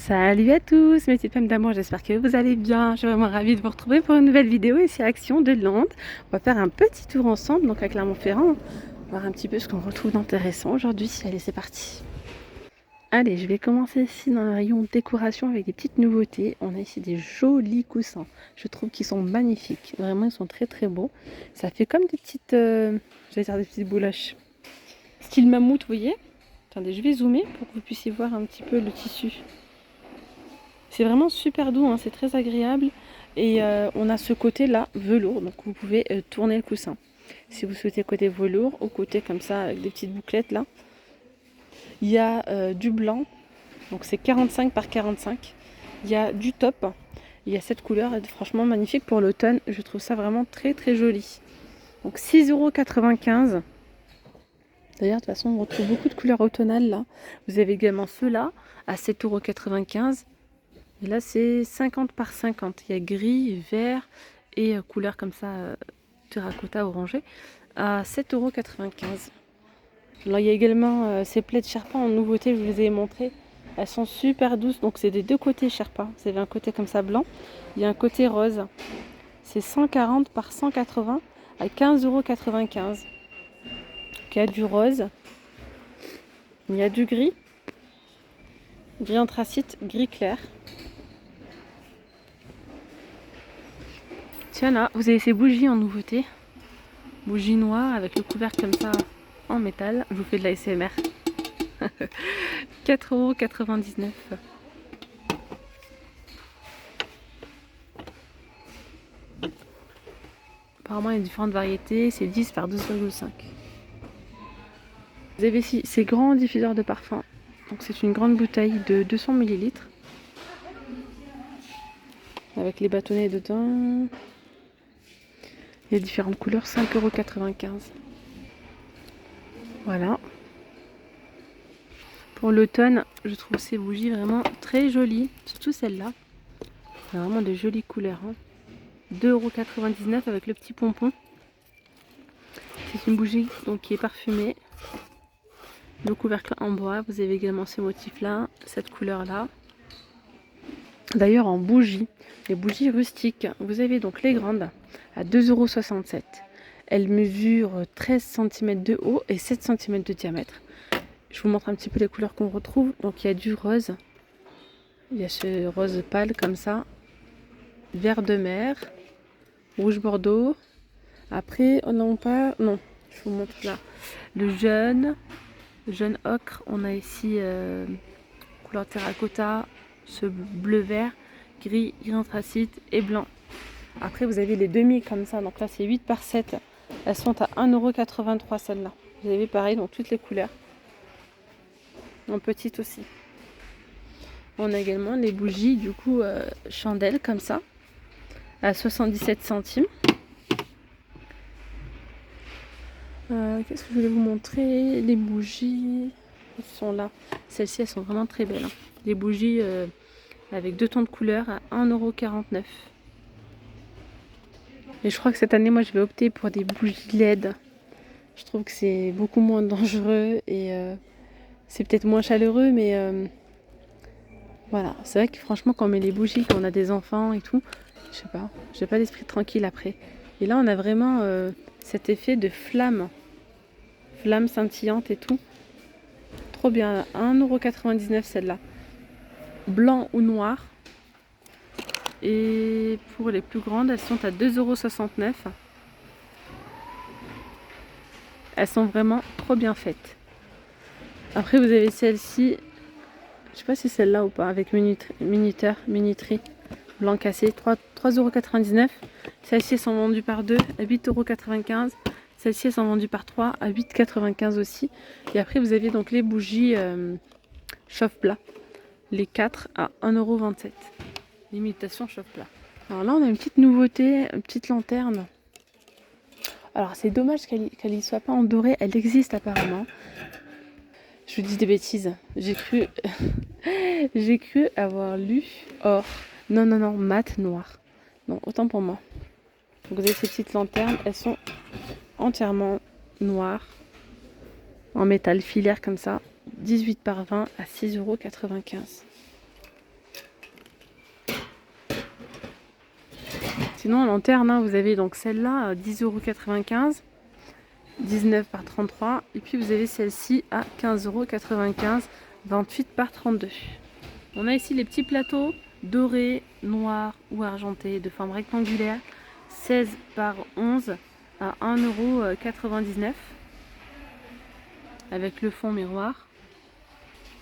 Salut à tous mes petites femmes d'amour, j'espère que vous allez bien. Je suis vraiment ravie de vous retrouver pour une nouvelle vidéo ici à Action de Lande. On va faire un petit tour ensemble, donc à Clermont-Ferrand, voir un petit peu ce qu'on retrouve d'intéressant aujourd'hui. Allez, c'est parti. Allez, je vais commencer ici dans le rayon décoration avec des petites nouveautés. On a ici des jolis coussins. Je trouve qu'ils sont magnifiques. Vraiment, ils sont très très beaux. Ça fait comme des petites, j'allais dire des petites bouloches. Style mammouth, vous voyez. Attendez, je vais zoomer pour que vous puissiez voir un petit peu le tissu. C'est vraiment super doux, hein, c'est très agréable. Et on a ce côté là, velours, donc vous pouvez tourner le coussin. Si vous souhaitez côté velours, au côté comme ça, avec des petites bouclettes là. Il y a du blanc, donc c'est 45 par 45. Il y a du top, il y a cette couleur, franchement magnifique pour l'automne. Je trouve ça vraiment très très joli. Donc 6,95 €. D'ailleurs, de toute façon, on retrouve beaucoup de couleurs automnales là. Vous avez également ceux-là à 7,95 €. Et là, c'est 50 par 50. Il y a gris, vert et couleur comme ça, terracotta orangé, à 7,95 €. Là, il y a également ces plaids Sherpa en nouveauté, je vous les ai montrées. Elles sont super douces, donc c'est des deux côtés Sherpa. Vous avez un côté comme ça blanc, il y a un côté rose. C'est 140 par 180 à 15,95 €. Donc, il y a du rose, il y a du gris anthracite, gris clair. Tiens là, vous avez ces bougies en nouveauté. Bougies noires avec le couvercle comme ça en métal. Je vous fais de la SMR. 4,99 €. Apparemment il y a différentes variétés. C'est 10 par 12,5. Vous avez ici ces grands diffuseurs de parfum. Donc c'est une grande bouteille de 200 ml. Avec les bâtonnets dedans. Il y a différentes couleurs, 5,95 €. Voilà. Pour l'automne, je trouve ces bougies vraiment très jolies. Surtout celle-là. C'est vraiment de jolies couleurs. 2,99 € avec le petit pompon. C'est une bougie donc, qui est parfumée. Le couvercle en bois. Vous avez également ce motif-là, cette couleur-là. D'ailleurs, en bougie, les bougies rustiques, vous avez donc les grandes à 2,67 €. Elles mesurent 13 cm de haut et 7 cm de diamètre. Je vous montre un petit peu les couleurs qu'on retrouve. Donc il y a du rose. Il y a ce rose pâle comme ça. Vert de mer. Rouge bordeaux. Après, on n'a pas... Non, je vous montre là. Le jaune ocre. On a ici couleur terracotta, ce bleu-vert, gris anthracite et blanc. Après, vous avez les demi comme ça. Donc là, c'est 8 par 7. Elles sont à 1,83 € celles-là. Vous avez pareil, donc toutes les couleurs. En petite aussi. On a également les bougies, du coup, chandelles comme ça, à 77 centimes. Qu'est-ce que je voulais vous montrer? Les bougies, elles sont là. Celles-ci, elles sont vraiment très belles. Hein. Les bougies avec deux tons de couleurs à 1,49 €. Et je crois que cette année, moi, je vais opter pour des bougies LED. Je trouve que c'est beaucoup moins dangereux et c'est peut-être moins chaleureux, mais voilà. C'est vrai que franchement, quand on met les bougies, quand on a des enfants et tout, je sais pas, j'ai pas l'esprit tranquille après. Et là, on a vraiment cet effet de flamme scintillante et tout. Trop bien, 1,99 € celle-là. Blanc ou noir. Et pour les plus grandes, elles sont à 2,69 €. Elles sont vraiment trop bien faites. Après, vous avez celle-ci. Je sais pas si c'est celle-là ou pas, avec minuterie, blanc cassé, 3,99 €. Celles-ci sont vendues par 2 à 8,95 €. Celles-ci sont vendues par 3 à 8,95 € aussi. Et après, vous avez donc les bougies chauffe-plat. Les 4 à 1,27 €. L'imitation chauffe-plat. Alors là, on a une petite nouveauté, une petite lanterne. Alors, c'est dommage qu'elle n'y soit pas en doré. Elle existe apparemment. Je vous dis des bêtises. J'ai cru avoir lu or. Non, mat noir. Non, autant pour moi. Donc vous avez ces petites lanternes. Elles sont entièrement noires. En métal filaire comme ça. 18 par 20 à 6,95 €. Sinon, en lanterne, hein, vous avez donc celle-là à 10,95 €, 19 par 33. Et puis vous avez celle-ci à 15,95 €, 28 par 32. On a ici les petits plateaux dorés, noirs ou argentés de forme rectangulaire, 16 par 11 à 1,99 € avec le fond miroir.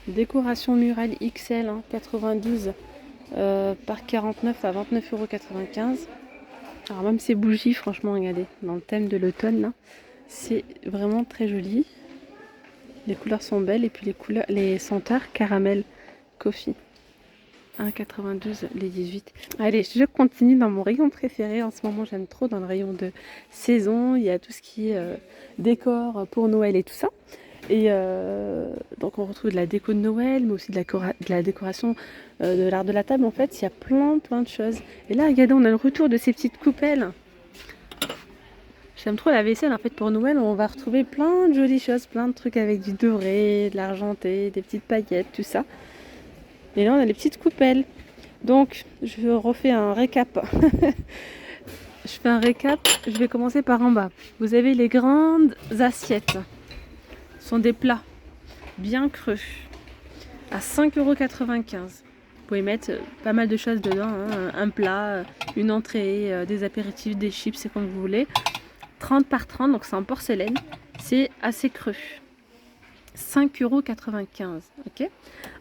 Décoration murale XL, hein, 92 par 49 à 29,95 €. Alors même ces bougies, franchement, regardez, dans le thème de l'automne, là, c'est vraiment très joli. Les couleurs sont belles et puis les senteurs caramel, coffee. 1,92 € les 18. Allez, je continue dans mon rayon préféré. En ce moment, j'aime trop dans le rayon de saison. Il y a tout ce qui est décor pour Noël et tout ça. Et donc on retrouve de la déco de Noël, mais aussi de la décoration de l'art de la table. En fait, il y a plein de choses. Et là, regardez, on a le retour de ces petites coupelles. J'aime trop la vaisselle. En fait, pour Noël, on va retrouver plein de jolies choses, plein de trucs avec du doré, de l'argenté, des petites paillettes, tout ça. Et là, on a les petites coupelles. Donc, je refais un récap. Je fais un récap. Je vais commencer par en bas. Vous avez les grandes assiettes. Ce sont des plats bien creux à 5,95 €. Vous pouvez mettre pas mal de choses dedans, hein. Un plat, une entrée, des apéritifs, des chips, c'est comme vous voulez. 30 par 30, donc c'est en porcelaine. C'est assez creux. 5,95 €. Ok.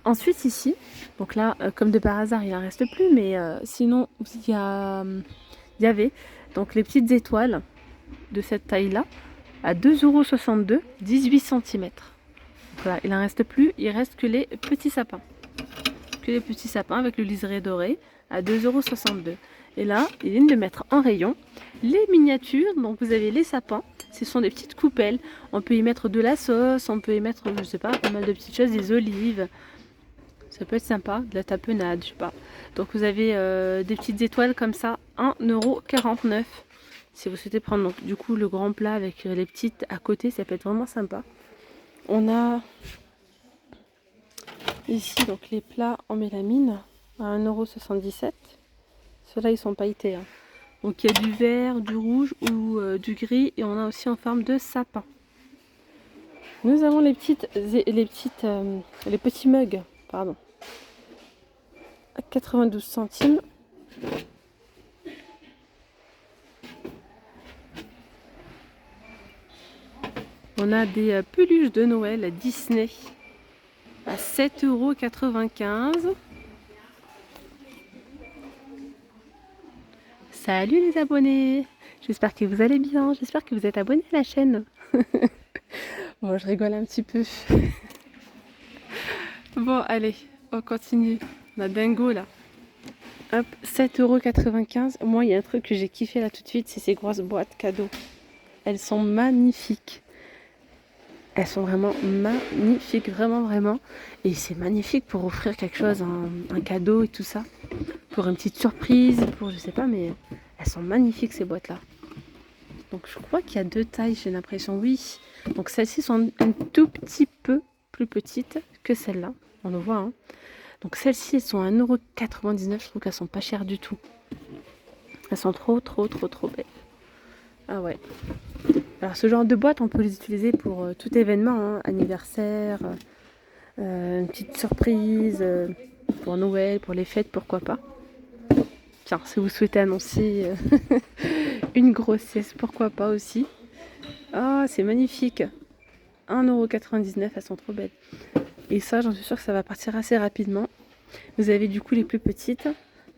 Ensuite ici, donc là, comme de par hasard, il n'en reste plus, mais sinon il y avait donc les petites étoiles de cette taille-là à 2,62 €, 18 cm. Voilà, il n'en reste plus, il reste que les petits sapins. Que les petits sapins avec le liseré doré à 2,62 €. Et là, ils viennent de mettre en rayon les miniatures. Donc vous avez les sapins, ce sont des petites coupelles. On peut y mettre de la sauce, on peut y mettre, je sais pas, pas mal de petites choses, des olives. Ça peut être sympa, de la tapenade, je sais pas. Donc vous avez des petites étoiles comme ça, 1,49 €. Si vous souhaitez prendre donc, du coup le grand plat avec les petites à côté, ça peut être vraiment sympa. On a ici donc les plats en mélamine à 1,77 €. Ceux-là ils sont pailletés, hein. Donc il y a du vert, du rouge ou du gris et on a aussi en forme de sapin. Nous avons les petits mugs, pardon, à 92 centimes. On a des peluches de Noël Disney à 7,95 €. Salut les abonnés! J'espère que vous allez bien, j'espère que vous êtes abonnés à la chaîne. Bon, je rigole un petit peu. Bon, allez, on continue. On a Dingo là. Hop, 7,95 €. Moi, il y a un truc que j'ai kiffé là tout de suite, c'est ces grosses boîtes cadeaux. Elles sont magnifiques. Elles sont vraiment magnifiques, vraiment. Et c'est magnifique pour offrir quelque chose, un cadeau et tout ça. Pour une petite surprise, pour je sais pas, mais elles sont magnifiques ces boîtes-là. Donc je crois qu'il y a deux tailles, j'ai l'impression, oui. Donc celles-ci sont un tout petit peu plus petites que celles-là, on le voit, hein. Donc celles-ci, elles sont à 1,99 €, je trouve qu'elles sont pas chères du tout. Elles sont trop belles. Ah ouais. Alors ce genre de boîte, on peut les utiliser pour tout événement, hein, anniversaire, une petite surprise, pour Noël, pour les fêtes, pourquoi pas. Tiens, si vous souhaitez annoncer une grossesse, pourquoi pas aussi. Ah, c'est magnifique. 1,99 €, elles sont trop belles. Et ça, j'en suis sûre que ça va partir assez rapidement. Vous avez du coup les plus petites.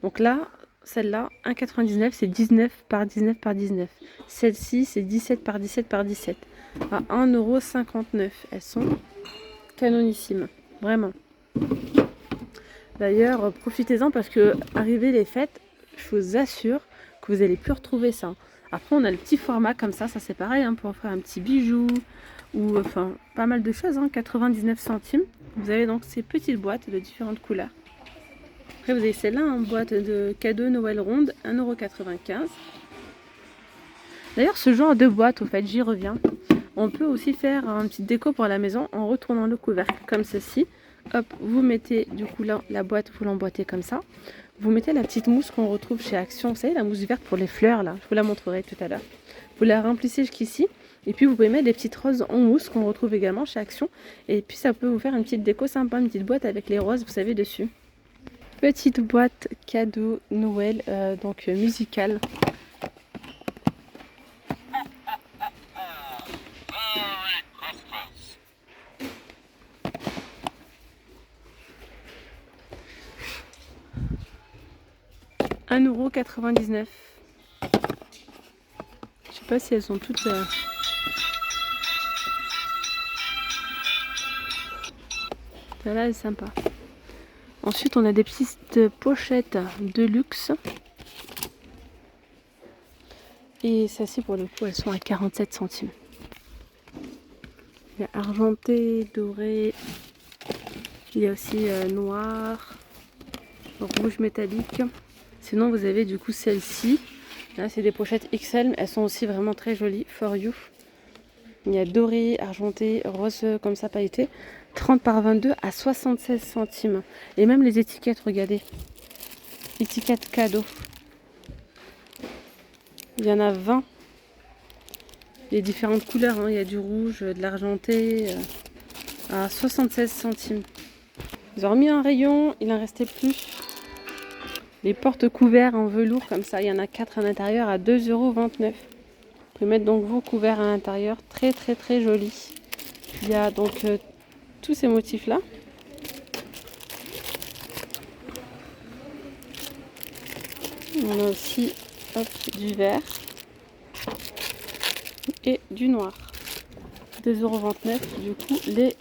Donc là, celle-là, 1,99 €, c'est 19 par 19 par 19. Celle-ci, c'est 17 par 17 par 17. À 1,59 €. Elles sont canonissimes. Vraiment. D'ailleurs, profitez-en parce que, arrivé les fêtes, je vous assure que vous allez plus retrouver ça. Après, on a le petit format comme ça c'est pareil, hein, pour faire un petit bijou ou enfin pas mal de choses, hein, 99 centimes. Vous avez donc ces petites boîtes de différentes couleurs. Après, vous avez celle-là en boîte de cadeaux Noël ronde, 1,95 €. D'ailleurs, ce genre de boîte, au fait, j'y reviens. On peut aussi faire une petite déco pour la maison en retournant le couvercle comme ceci. Hop, vous mettez du coup là la boîte, vous l'emboîtez comme ça. Vous mettez la petite mousse qu'on retrouve chez Action, vous savez, la mousse verte pour les fleurs là, je vous la montrerai tout à l'heure. Vous la remplissez jusqu'ici et puis vous pouvez mettre des petites roses en mousse qu'on retrouve également chez Action. Et puis ça peut vous faire une petite déco sympa, une petite boîte avec les roses, vous savez, dessus. Petite boîte cadeau Noël, donc musicale. €1,99. Je sais pas si elles sont toutes... Celle-là est sympa. Ensuite, on a des petites pochettes de luxe. Et celles-ci, pour le coup, elles sont à 47 centimes. Il y a argenté, doré. Il y a aussi noir, rouge métallique. Sinon, vous avez du coup celle-ci. Là, c'est des pochettes XL. Elles sont aussi vraiment très jolies. For You. Il y a doré, argenté, rose comme ça pailleté. 30 par 22 à 76 centimes. Et même les étiquettes, regardez. Étiquettes cadeau. Il y en a 20. Les différentes couleurs. Hein. Il y a du rouge, de l'argenté à 76 centimes. Ils ont remis un rayon. Il en restait plus. Les portes couverts en velours comme ça. Il y en a 4 à l'intérieur à 2,29 €. Vous pouvez mettre donc vos couverts à l'intérieur. Très très très joli. Il y a donc... tous ces motifs là. On a aussi du vert et du noir. 2,29 € du coup les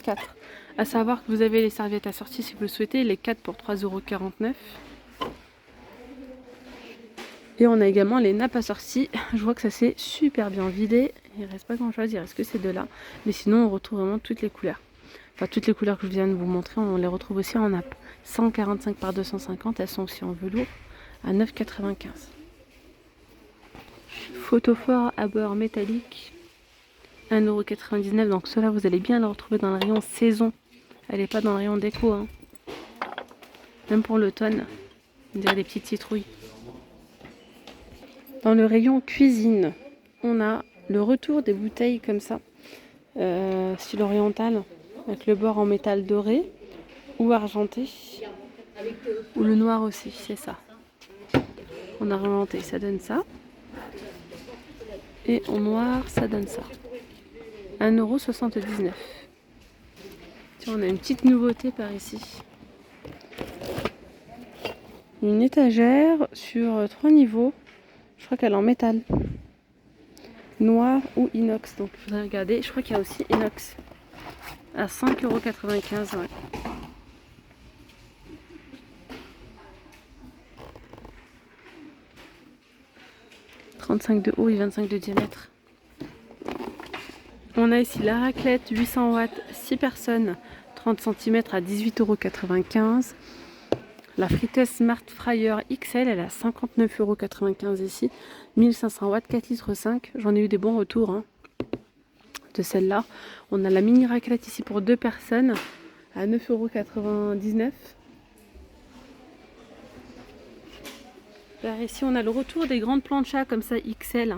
4. À savoir que vous avez les serviettes assorties si vous le souhaitez, les 4 pour 3,49 €. Et on a également les nappes assorties. Je vois que ça s'est super bien vidé. Il reste pas grand chose, il reste que ces deux là. Mais sinon on retrouve vraiment toutes les couleurs. Enfin, toutes les couleurs que je viens de vous montrer, on les retrouve aussi en nappe. 145 par 250, elles sont aussi en velours à 9,95 €. Photophore à beurre métallique, 1,99 €. Donc cela, vous allez bien le retrouver dans le rayon saison. Elle n'est pas dans le rayon déco. Hein. Même pour l'automne, on dirait des petites citrouilles. Dans le rayon cuisine, on a le retour des bouteilles comme ça, style oriental. Avec le bord en métal doré ou argenté. Ou le noir aussi, c'est ça. En argenté, ça donne ça. Et en noir, ça donne ça. 1,79 €. Tiens, on a une petite nouveauté par ici. Une étagère sur 3 niveaux. Je crois qu'elle est en métal. Noir ou inox. Donc, il faudrait regarder. Je crois qu'il y a aussi inox. À 5,95 €. Ouais. « 35 de haut et 25 de diamètre. On a ici la raclette 800 watts, 6 personnes, 30 cm à 18,95 €. La friteuse Smart Fryer XL, elle est à 59,95 € ici. 1500 watts, 4 litres 5. J'en ai eu des bons retours hein, de celle-là. On a la mini raclette ici pour 2 personnes à 9,99 €. Par ici, on a le retour des grandes planchas comme ça XL.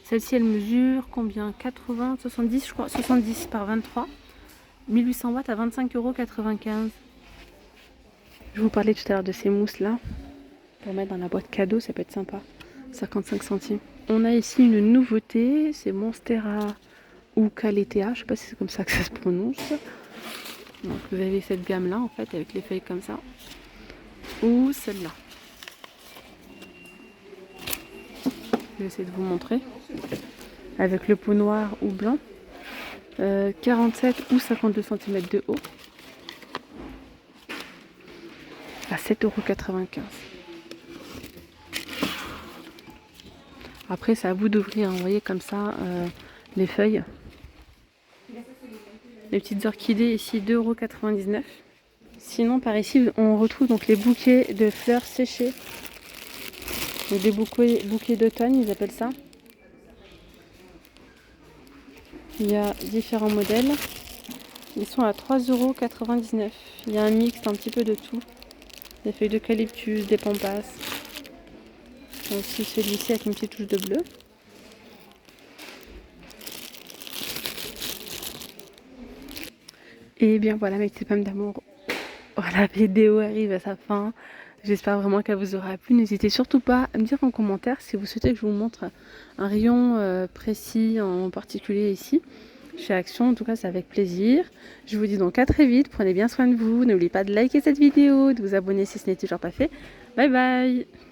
Celle-ci, elle mesure combien? 80, 70, je crois. 70 par 23. 1800 watts à 25,95 €. Je vous parlais tout à l'heure de ces mousses-là. Pour mettre dans la boîte cadeau, ça peut être sympa. 55 centimes. On a ici une nouveauté. C'est Monstera ou Caletea. Je ne sais pas si c'est comme ça que ça se prononce. Donc, vous avez cette gamme-là, en fait, avec les feuilles comme ça. Ou celle-là. Je vais essayer de vous montrer. Avec le pot noir ou blanc. 47 ou 52 cm de haut. À 7,95 €. Après, c'est à vous d'ouvrir. Vous voyez comme ça les feuilles. Les petites orchidées ici, 2,99 €. Sinon, par ici, on retrouve donc les bouquets de fleurs séchées. Donc des bouquets d'automne, ils appellent ça. Il y a différents modèles. Ils sont à 3,99 €. Il y a un mix, un petit peu de tout. des feuilles d'eucalyptus, des pampas. Aussi celui-ci avec une petite touche de bleu. Et bien voilà mes petites pommes d'amour. La vidéo arrive à sa fin. J'espère vraiment qu'elle vous aura plu. N'hésitez surtout pas à me dire en commentaire si vous souhaitez que je vous montre un rayon précis en particulier ici. Chez Action, en tout cas, c'est avec plaisir. Je vous dis donc à très vite. Prenez bien soin de vous. N'oubliez pas de liker cette vidéo, de vous abonner si ce n'est toujours pas fait. Bye bye!